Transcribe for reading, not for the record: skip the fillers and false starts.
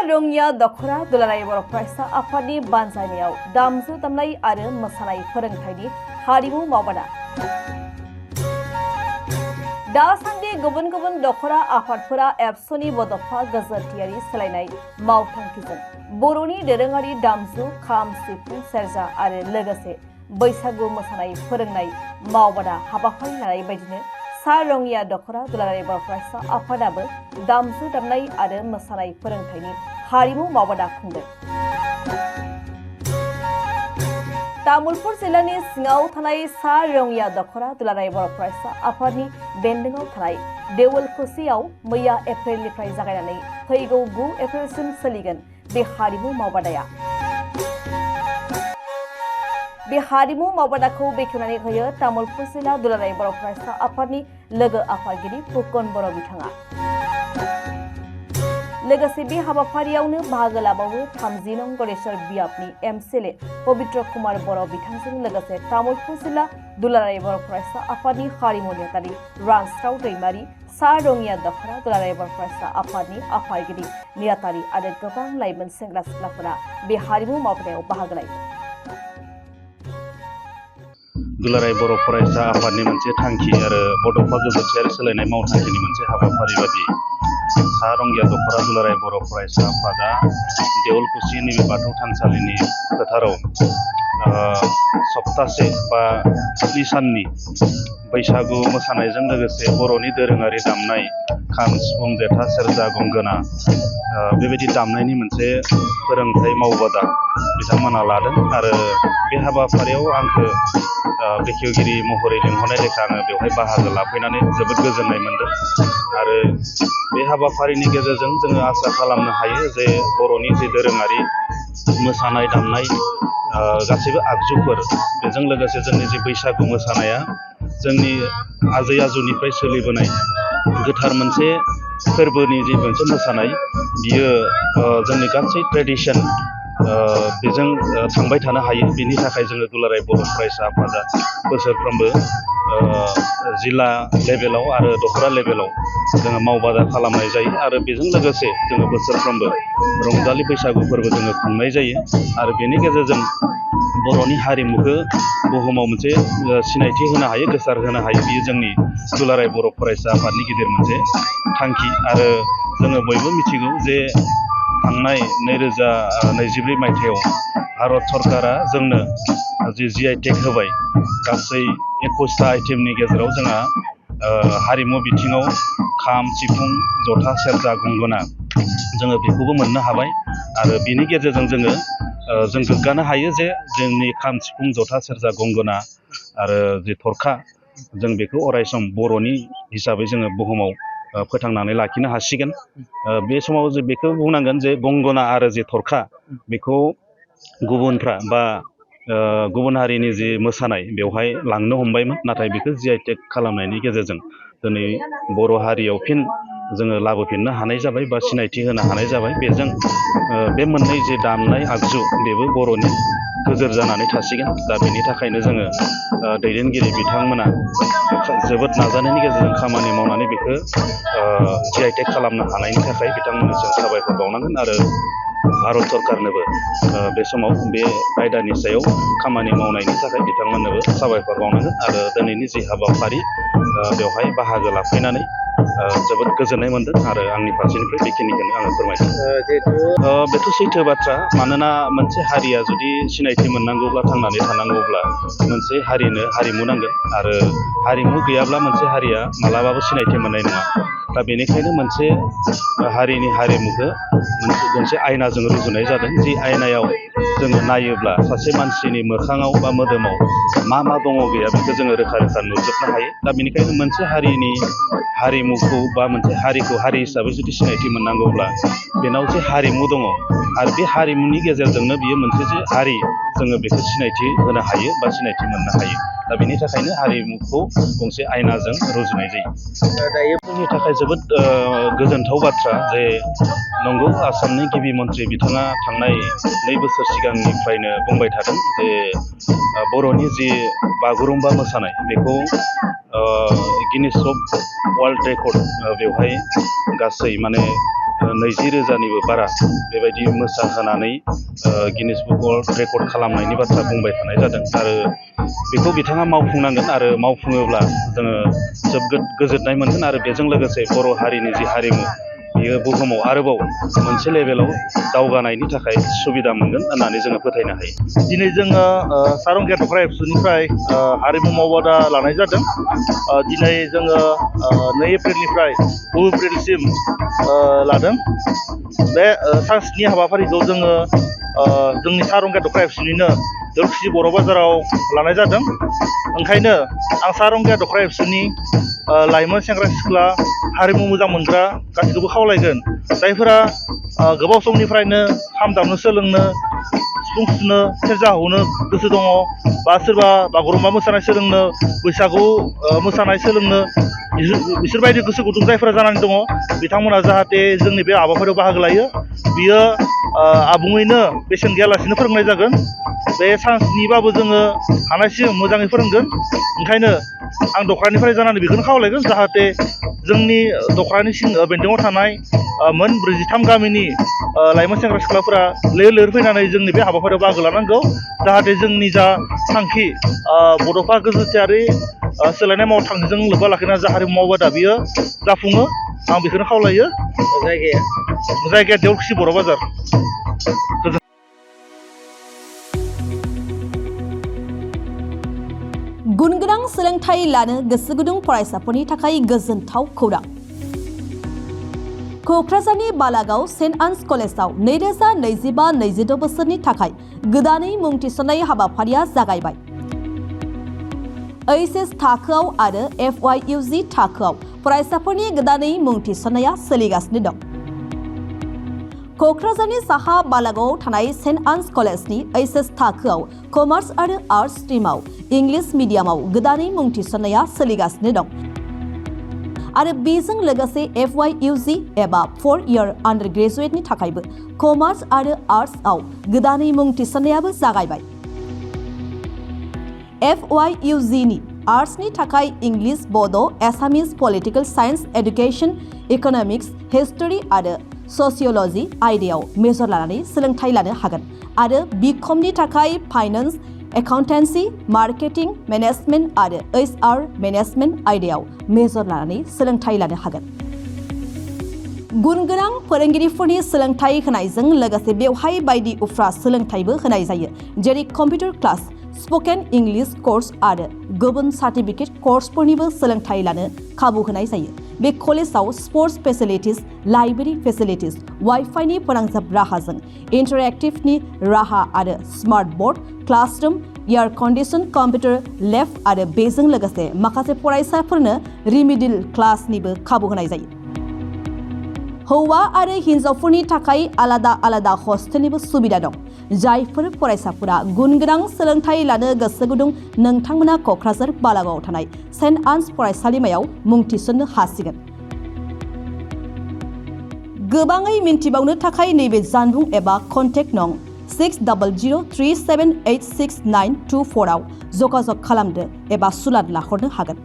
रंगिया दख'रा दुलाराय बर' फरायसा आफादनि बानजायनायाव दामजु दामनाय आरो मोसानाय फोरोंथायनि हारिमु मावबादा। दासान्दि गुबुन गुबुन दख'रा आफादफोरा एबसुनि बड'फा गोजोनथियारि सोलायनाय मावथांखिजों बर'नि दोरोङारि दामजु खाम सिफुं सेरजा आरो लोगोसे बैसागु मोसानाय फोरोंनाय मावबादा हाबाफारि लानाय बायदिनो सा रंगिया दख'रा दुलाराय बर' फरायसा आफादाबो दामजु दामनाय आरो मोसानाय फोरोंथायनि हारिमु मावबादा खुंदों। तामुलपुर जिल्लानि सिङाव थानाय सा रंगिया दख'रा दुलाराय बर' फरायसा आफादनि बेन्दोङाव थानाय देवलकुसियाव मैया एप्रिलनिफ्राय जागायनानै फैगौ 9 एप्रिलसिम सोलिगोन बे हारिमु मावबादाया। बे हारिमु मावबादाखौ बेखेवनानै होयो तामुलपुर जिल्ला दुलाराय बर' फरायसा आफादनि लोगो आफादगिरि फुकन बर' बिथाङा। लोगोसे बे हाबाफारियावनो बाहागो लाबावो 30 नं गरेश्वर बियाबनि एमसिएलए पबित्र कुमार बर' बिथांजों लोगोसे तामुलपुर जिल्ला दुलाराय बर' फरायसा आफादनि हारिमु नेहाथारि रानस्राव दैमारि, सा रंगिया दख'रा दुलाराय बर' फरायसा आफादनि आफादगिरि नेहाथारि आरो गोबां लाइमोन सेंग्रा सिख्लाफोरा बे हारिमु मावबादायाव बाहागो लायो। दुलाराय बर' फरायसा आफादनि मोनसे थांखि आरो बड'फा गोजोनथियारि सोलायनाय मावथांखिनि मोनसे हाबाफारि बादि सा रंगिया दख'रा दुलाराय बर' फरायसा आफादा देवलकुसि नैबे बाथौ थानसालिनि फोथाराव सप्तासे बा 7 साननि बैसागु मोसानायजों लोगोसे बर'नि दोरोङारि दामनाय खाम सिफुं जेथा सेरजा गंगोना बेबायदि दामनायनि मोनसे फोरोंथाय मावबादा बिथांमोना लादों आरो बे हाबाफारियाव आंखौ बेखेवगिरि महरै लिंहरनाय लेखा आङो बेवहाय बाहागो लाफैनानै जोबोद गोजोननाय मोनदों आरो बे हाबाफारिनि गेजेरजों जोङो आसा खालामनो हायो जे बर'नि जे दोरोङारि मोसानाय दामनाय गासैबो आगजुफोर बेजों लोगोसे जोंनि जे बैसागु मोसानाया जोंनि आजै आजौनिफ्राय सोलिबोनाय गोथार मोनसे फोरबोनि जे मोनसे मोसानाय बियो जोंनि गासै ट्रेडिशन बेजों थांबाय थानो हायो। बेनि थाखाय जोङो दुलाराय बर' फरायसा आफादा बोसोरफ्रोमबो जिल्ला लेभेलाव आरो दख'रा लेभेलाव जोङो मावबादा खालामनाय जायो आरो बेजों लोगोसे जोङो बोसोरफ्रोमबो रंजालि बैसागु फोरबो जोङो खुंनाय जायो आरो बेनि गेजेरजों बर'नि हारिमुखौ बुहुमाव मोनसे सिनायथि होनो हायो, गोसार होनो हायो। बियो जोंनि दुलाराय बर' फरायसा आफादनि गिदिर मोनसे थांखि आरो जोङो बयबो मिथिगौ जे थांनाय 2022 मायथाइयाव भारत सरकारा जोंनो जि GI-टेग होबाय गासै 21टा आइटेमनि गेजेराव जोंहा हारिमु बिथिङाव खाम सिफुं जथा सेरजा गंगोना जोङो बेखौबो मोननो हाबाय आरो बिनि गेजेरजों जों गोग्गानो हायो जे जोंनि खाम सिफुं जथा सेरजा गंगोना आरो जे थरखा जों बेखौ अरायसम बर'नि हिसाबै जोङो बुहुमाव फोथांनानै लाखिनो हासिगोन। बे समाव जों बेखौ बुंनांगोन जे गंगोना आरो जे थरखा बेखौ गुबुनफ्रा बा गुबुन हारिनि जि मोसानाय बेवहाय लांनो हमबायमोन, नाथाय बेखौ GI-टेग खालामनायनि गेजेरजों दिनै बर' हारियाव फिन जोङो लाबोफिननो हानाय जाबाय बा सिनायथि होनो हानाय जाबाय। बेजों बे मोननै जे दामनाय आगजु बेबो बर'नि गोजोर जानानै थासिगोन। दा बेनि थाखायनो जोङो दैदेनगिरि बिथांमोना जोबोद नाजानायनि गेजेरजों खामानि मावनानै बेखौ GI-टेग खालामनो हानायनि थाखाय बिथांमोननो जों साबायखर बावनांगोन आरो भारत सरकारनोबो बे समाव बे आयदानि सायाव खामानि मावनायनि थाखाय बिथांमोननोबो साबायखर बावनांगोन आरो दिनैनि जि हाबाफारि बेवहाय बाहागो लाफैनानै जोबोद गोजोननाय मोनदों आरो आंनि फारसेनिफ्राय बेखिनिखौनो आङो फोरमायदों। बेथ' सैथो बाथ्रा, मानोना मोनसे हारिया जुदि सिनायथि मोननांगौब्ला थांनानै थानांगौब्ला मोनसे हारिनो हारिमु नांगोन आरो हारिमु गैयाब्ला मोनसे हारिया मालाबाबो सिनायथि मोननाय नङा। दा बेनिखायनो मोनसे हारिनि हारिमुखौ मोनसे आयनाजों रुजुनाय जादों। जि आयनायाव जोङो नायोब्ला सासे मानसिनि मोखाङाव बा मोदोमाव मा दङ गैया बेखौ जोङो रोखा रोखा नुजोबनो हायो। दा बेनिखायनो मोनसे हारिनि हारिमुखौ बा मोनसे हारिखौ हारि हिसाबै जुदि सिनायथि मोननांगौब्ला बेनाव जे हारिमु दङ आरो बे हारिमुनि गेजेरजोंनो बियो मोनसे जे हारि जोङो बेखौ सिनायथि होनो हायो बा सिनायथि मोननो हायो। दा बेनि थाखायनो हारिमुखौ गंसे आयनाजों रुजुनाय जायो। दायो जोंनि थाखाय जोबोद गोजोनथाव बाथ्रा जे नंगौ आसामनि गिबि मन्थ्रि बिथाङा थांनाय 2 बोसोर सिगांनिफ्रायनो बुंबाय थादों जे बर'नि जि बागुरुम्बा मोसानाय बेखौ गिनिस बुक वर्ल्ड रेकर्ड बेवहाय गासै माने 20,000निबो बारा बेबायदि मोसाहोनानै गिनिस बुक वर्ल्ड रेकर्ड खालामनायनि बाथ्रा बुंबाय थानाय जादों आरो बेखौ बिथाङा मावफुंनांगोन आरो मावफुङोब्ला जोङो जोबोद गोजोननाय मोनगोन आरो बेजों लोगोसे बर' हारिनि जि हारिमु बियो बुहुमाव आरोबाव मोनसे लेभेलाव दावगानायनि थाखाय सुबिदा मोनगोन होननानै जोङो फोथायनो हायो। दिनै जोङो सारंगिया दख'र एबसुनिफ्राय हारिमु मावबादा लानाय जादों। दिनै जोङो 2 एप्रिलनिफ्राय 2 एप्रिलसिम लादों। बे सानस्नि हाबाफारिखौ जोङो जोंनि सारंगिया दख'र एबसुनिनो दलखुसि बर' बाजाराव लानाय जादों। ओंखायनो आं सारंगिया दख'र एबसुनि लाइमोन सेंग्रा सिख्ला हारिमु मोजां मोनग्रा गासैखौबो खावलायगोन जायफोरा गोबाव समनिफ्रायनो खाम दामनो सोलोंनो सिफुं सुनो सेरजा हुनो गोसो दङ बा सोरबा बागुरुम्बा मोसानाय सोलोंनो बैसागु मोसानाय सोलोंनो बिसोरबायदि गोसो गुदुं जायफोरा जानानै दङ बिथांमोना जाहाथे जोंनि बे हाबाफारियाव बाहागो लायो। बियो आबुङैनो बेसेन गैयालासिनो फोरोंनाय जागोन। बे सानस्निबाबो जोङो हानायसिम मोजाङै फोरोंगोन। ओंखायनो आं दख'रानिफ्राय जानानै बेखौनो खावलायगोन जाहाथे जोंनि दख'रानि बेन्दोङाव थानाय मोन 43 गामिनि लाइमोन सेंग्रा सिख्लाफोरा लैहोर लैहोर फैनानै जोंनि बे हाबाफारियाव बाहागो लानांगौ जाहाथे जोंनि जा थांखि बड'फा गोजोनथायारि सोलायनाय मावथांखिजों लोब्बा लाखिना जा हारिमु मावबादा बियो जाफुङो। आं बेखौनो खावलायो। जायगाया देवलखुसि बर' बाजार। गुनगोनां सोलोंथाइ लानो गोसो गुदुं फरायसाफोरनि थाखाय गोजोनथाव खौरां। क'क्राझारनि बालागाव सेन्ट आन्स कलेजाव 2025-26 बोसोरनि थाखाय गोदानै मुं थिसननाय हाबाफारिया जागायबाय। HS थाखोआव आरो FYUG थाखोआव फरायसाफोरनि गोदानै मुं थिसननाया सोलिगासिनो दं। क'क्राझारनि साहा बालागावआव थानाय सेन्ट आन्स कलेजनि HS थाखोआव कमार्स आरो आर्ट्स स्ट्रिमाव इंलिश मिडियामाव गोदानै मुं थिसननाया सोलिगासिनो दं आरो बेजों लोगोसे FYUG एबा 4 इयार आन्डार ग्रेजुएटनि थाखायबो कमार्स आरो आर्ट्सआव गोदानै मुं थिसननायाबो जागायबाय। FYUGनि आर्ट्सनि थाखाय English, Bodo', Assamese, political science, education, economics, history आरो ससिय'लजि आयदायाव मेजर लानानै सोलोंथाइ लानो हागोन आरो बिकमनि थाखाय फाइनान्स, एकाउन्टेन्सि, मार्केटिं, मेनेजमेन्ट आरो HR मेनेजमेन्ट आयदायाव मेजर लानानै सोलोंथाइ लानो हागोन। गुनगोनां फोरोंगिरिफोरनि सोलोंथाइ होनायजों लोगोसे बेवहाय बायदि उफ्रा सोलोंथाइबो होनाय जायो जेरै computer class, spoken English course आरो गुबुन सार्टिफिकेट कर्सफोरनिबो सोलोंथाइ लानो खाबु होनाय जायो। बे कलेजाव स्पर्ट्स फेसिलिटिज, लाइब्रेरि फेसिलिटिज, वाइफाइनि फोनांजाब राहाजों इन्टारेक्टिभनि राहा आरो smart board, classroom, air condition computer lab आरो बेजों लोगोसे माखासे फरायसाफोरनो रिमिडिल क्लासनिबो खाबु होनाय जायो। हौवा आरो हिन्जावफोरनि थाखाय आलादा आलादा हस्टेलनिबो सुबिदा दं। जायफोर फरायसाफोरा गुनगोनां सोलोंथाइ लानो गोसो गुदुं नोंथांमोना क'क्राझार बालागावआव थानाय सेन्ट आन्स फरायसालिमायाव मुं थिसननो हासिगोन। गोबाङै मिन्थिबावनो थाखाय नैबे जानबुं एबा कन्टेक्ट नं 6003786924 आव जगाजग खालामदो एबा सुलाद लाहरनो हागोन।